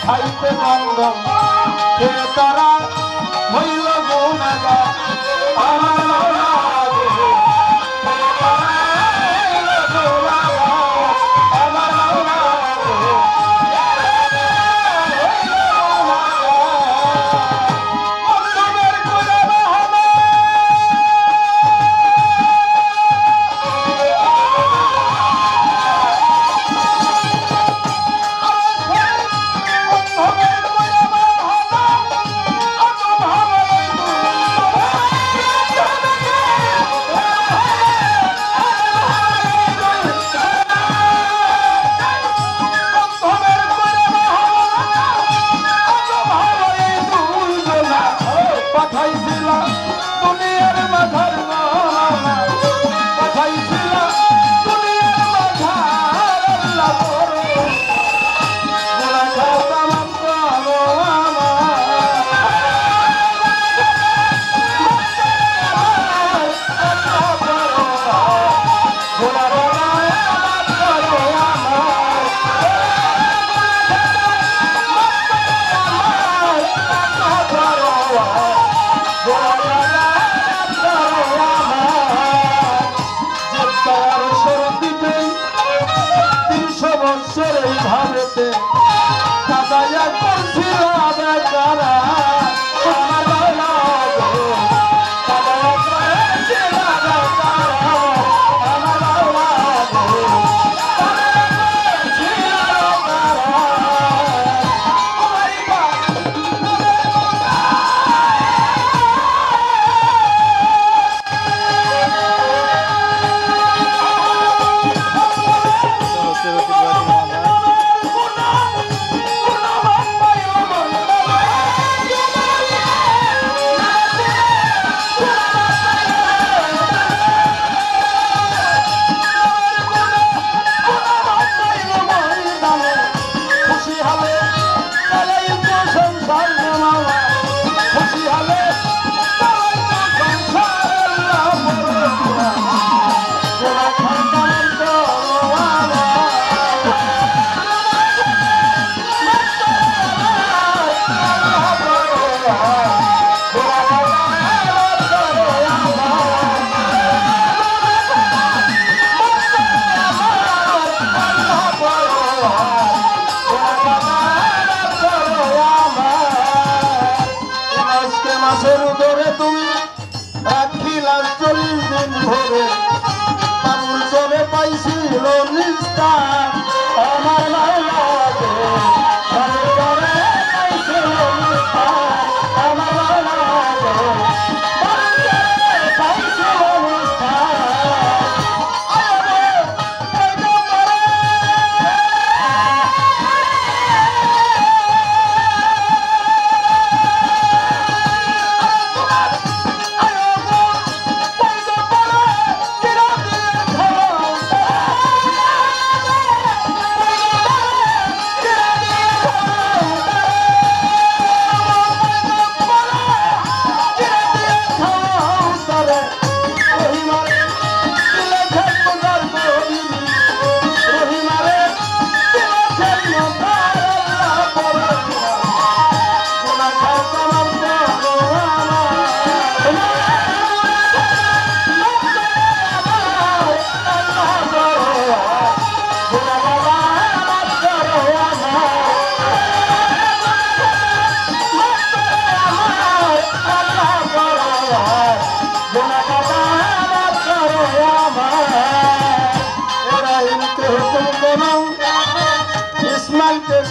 খাইতে গঙ্গম কে তারা হইল গুণাগা আমার মাওলা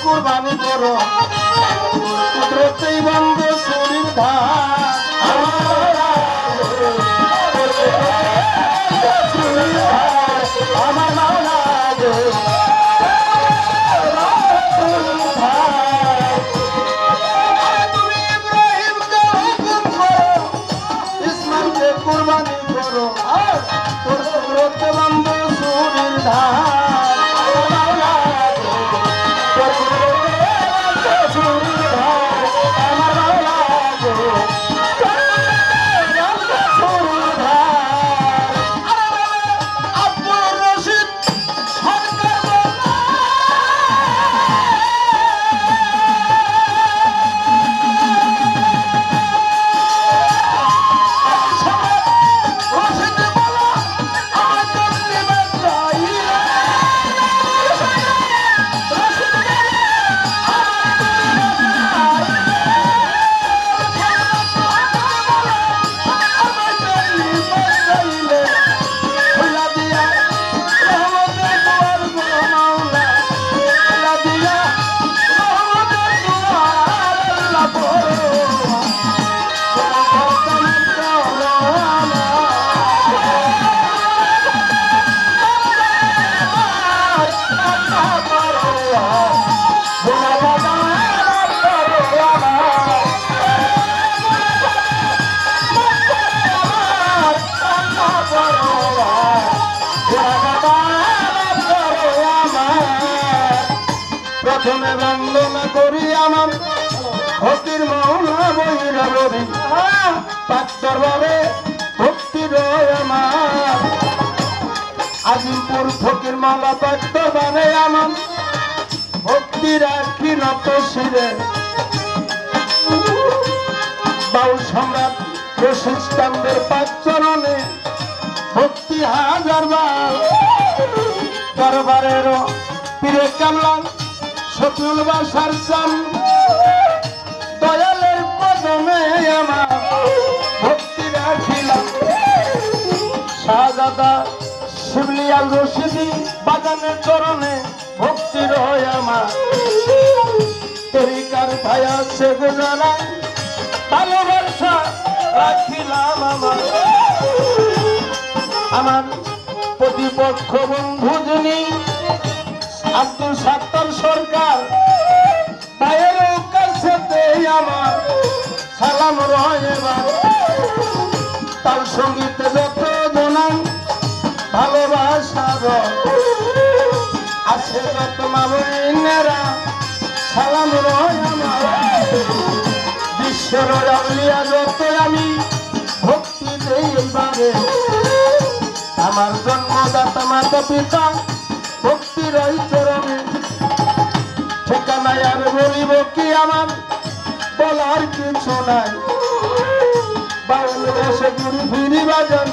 কুরবানি করো কুদরতেই বন্ধ শরীর আমার মাওলা তুমি ইব্রাহিমকে হুকুম করো ইসমাইলকে কুরবানি করো কুদরতে বন্ধ শরীর আমার মাওলা প্রথমে বন্দনা করি আমার ফকির মৌলা বহিরা রবি পাত্তর বাবে ভক্তি রয় আমার আজিমপুর ফকির মৌলা পাত্তর বাবে আমার ভক্তি রাখি নত শিরে বাউল সম্রাট প্রশিষ্টানদের পাঁচ চরণে ভক্তি হাজার বার দরবারের পীরে কামলা শফিউল বাসার চান দয়ালের কদমে আমার ভক্তি রাখিলাম শাহজাদা শিবলিয়াল রশিদি বাগানের চরণে ভক্তি রয় আমার তরিকার ভায়া সে গুজারা ভালোবাসা রাখিলাম আমার প্রতিপক্ষ বন্ধু যিনি আব্দুল সাত্তার সরকার ভাইয়ের কাছে আমার সালাম রয় এবার তার সঙ্গীতে যত জনান ভালোবাসার আছে যত মা বোনেরা সালাম রয় আমার বিশ্বের আউলিয়া যত আমি ভক্তি দেই এবারে আমার জন্মদাতা মাতা পিতা ভক্তি রই চরণে ঠিকানায় আর বলিব কি আমার বলার কিছু নাই বাউল বসে ঘুরি ফিরি বাজান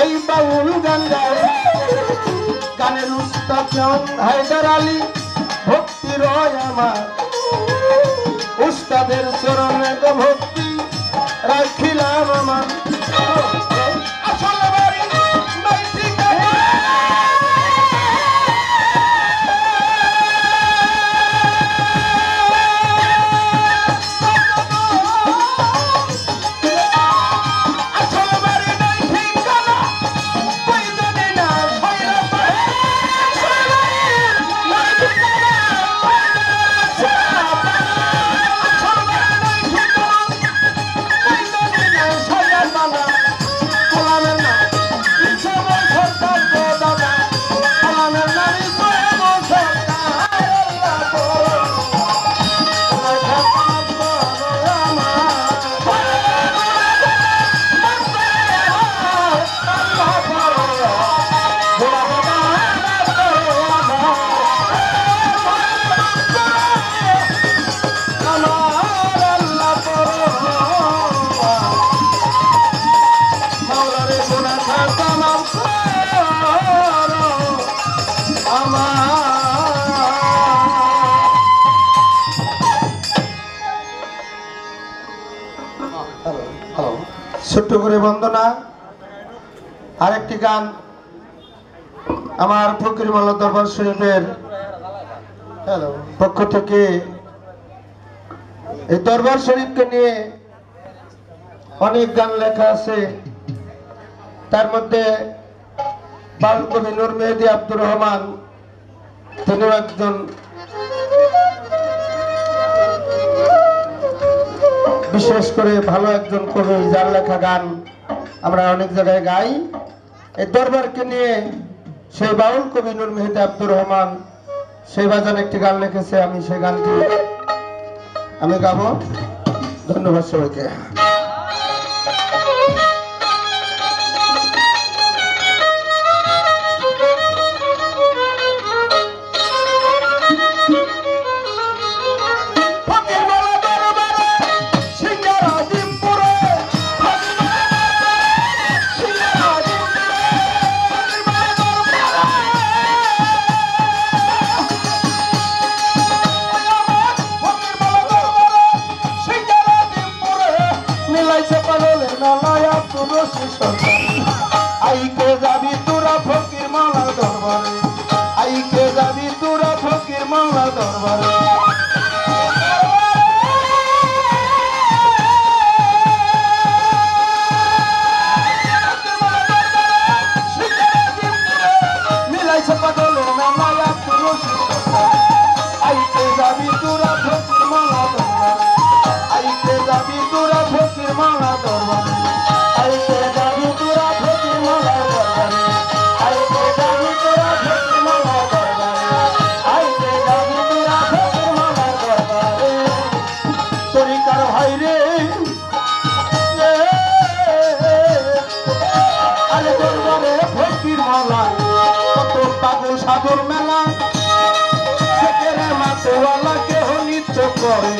এই বাউল গান গায় গানের উস্তাদ হায়দার আলী ভক্তি রয় আমার উস্তাদের চরণে ভক্তি রাখিলাম আমার ছোট্ট করে বন্দনা আরেকটি গান আমার ফকির মোল্লা দরবার শরীফের পক্ষ থেকে এই দরবার শরীফকে নিয়ে অনেক গান লেখা আছে তার মধ্যে বাউল কবি নূর মেহেদী আব্দুর রহমান তিনি একজন বিশেষ করে ভালো একজন কবি যার লেখা গান আমরা অনেক জায়গায় গাই এই দরবারকে নিয়ে সেই বাউল কবি নূর মেহেদী আব্দুর রহমান সেই বাজান একটি গান লিখেছে আমি সেই গানটি আমি গাবো ধন্যবাদ সবাইকে আইকে যাবি তোরা ফকির মাওলার দরবারে আইকে যাবি তোরা ফকির মাওলার দরবারে মিলাইছে পাগলের নামায়া পুরুষ আইকে যাবি তোরা ফকির মাওলার দরবারে আইকে যাবি তোরা ফকির মাওলার দরবারে আইকে যাবি তোরা করে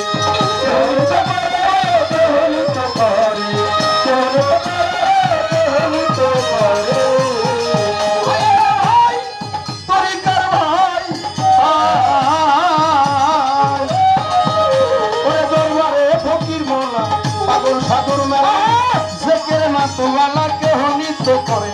তোমালা কেহ নৃত্য করে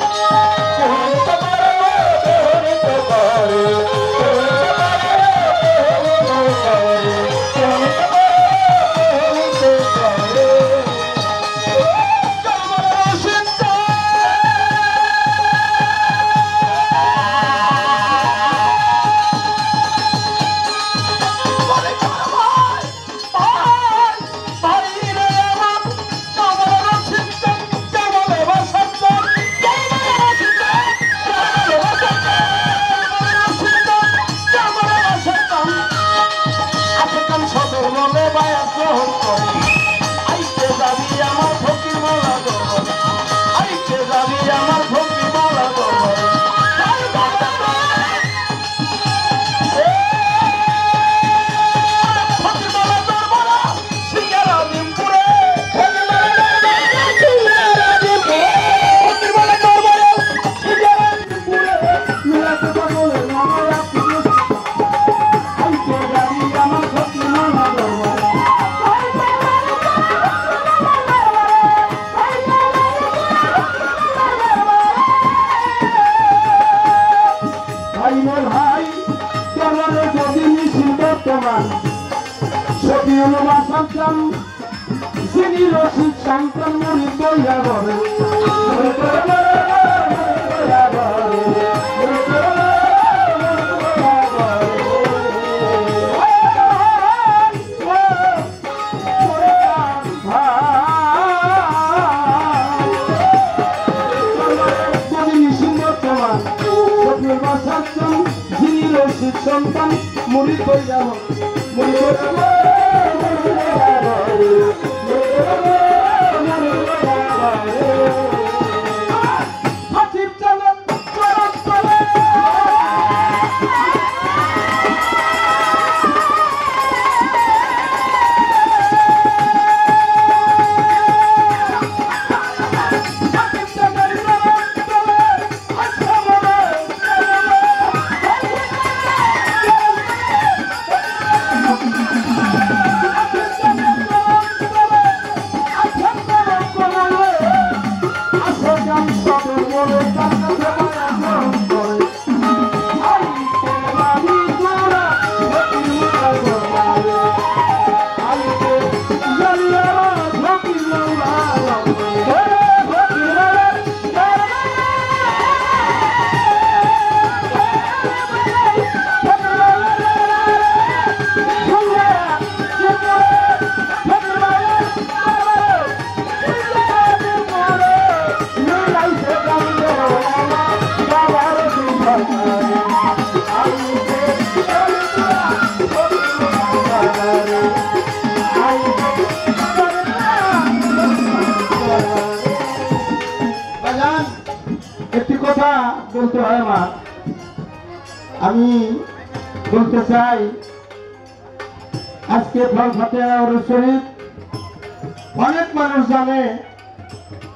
সন্তান মুড়ি কইয়া মুড়ি বলতে হয় মা আমি বলতে চাই আজকে ফল ফাতেহা শরীফ অনেক মানুষ জানে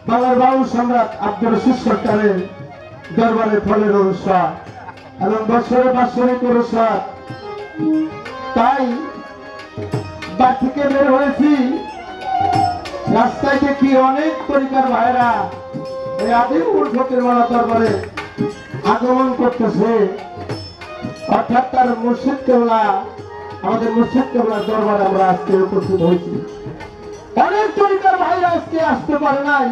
বাংলার বাউল সম্রাট আব্দুর রশিদ সরকারের দরবারে ফলের অনুষ্ঠান এবং বছরে বাৎসরিক অনুষ্ঠান তাই বাড়ি থেকে বের হয়েছি রাস্তায় দেখি অনেক তরিকার ভাইরা এই আদিমপুর ফকিরমালা দরবারে আগমন করতেছে অর্থাৎ তার মুর্শিদ কেবলা আমাদের মুর্শিদ কেবলার দরবারে আমরা আজকে উপস্থিত হয়েছি অনেক তরিকার ভাইরা আজকে আসতে পারে নাই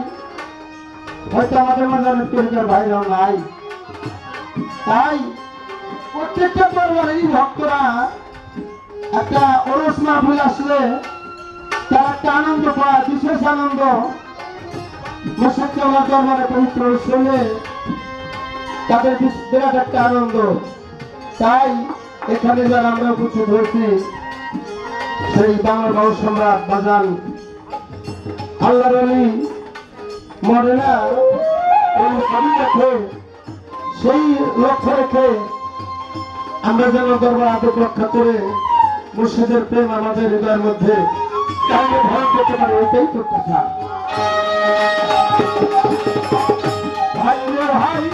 হয়তো আমাদের মাঝে অনেক তরিকার ভাইরাও নাই তাই প্রত্যেকটা দরবারেরই ভক্তরা একটা ওরস মাহফিল আসলে তারা একটা আনন্দ পায় বিশেষ আনন্দ মুর্শিদ কেবলার দরবারে পবিত্র শুনে তাদের বিরাট একটা আনন্দ তাই এখানে যারা আমরা উপস্থিত হয়েছি সেই বাংলার বাউল সম্রাট বাজান আল্লাহর আলী মডেলা এই ছবি রেখে সেই লক্ষ্য রেখে আমরা যেন দরবার আদব রক্ষা করে মুর্শিদের প্রেম আমাদের হৃদয়ের মধ্যে কেমন ভয় পেতে পারে, এটাই করতে চান। ভাই রে ভাই,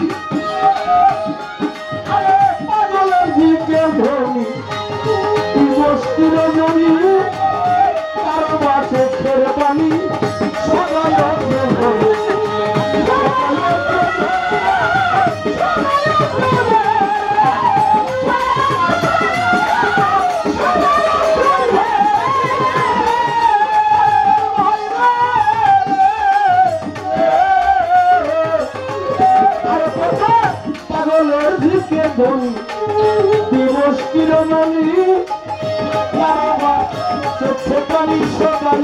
আরে পাগলের দিকে ধনী বস্তির জমি, কারো বাসে ফেরে পানি সবাই পাগলের দিকে ধনী দিবস কিরণী, কারো বাসে পানি সবাই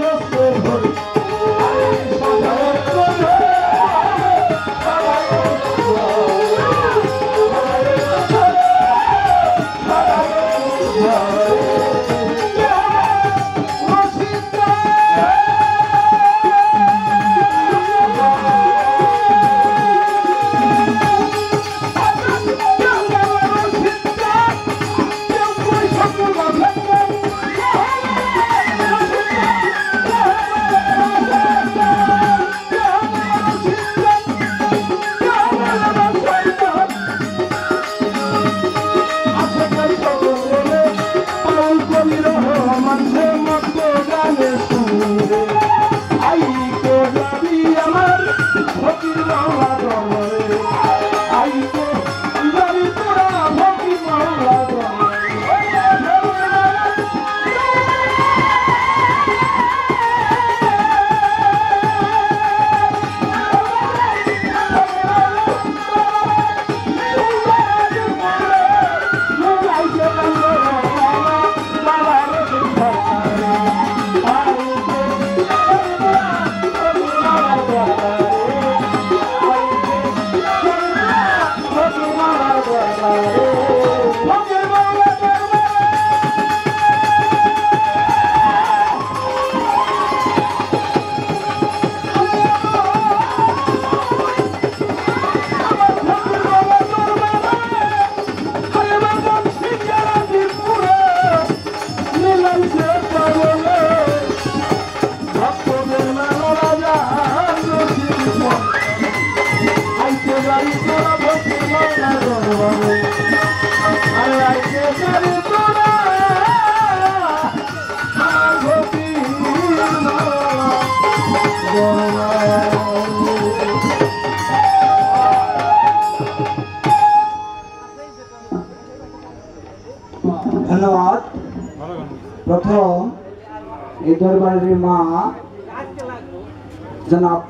ধন্যবাদ। প্রথম এই দরবারের মা জনাব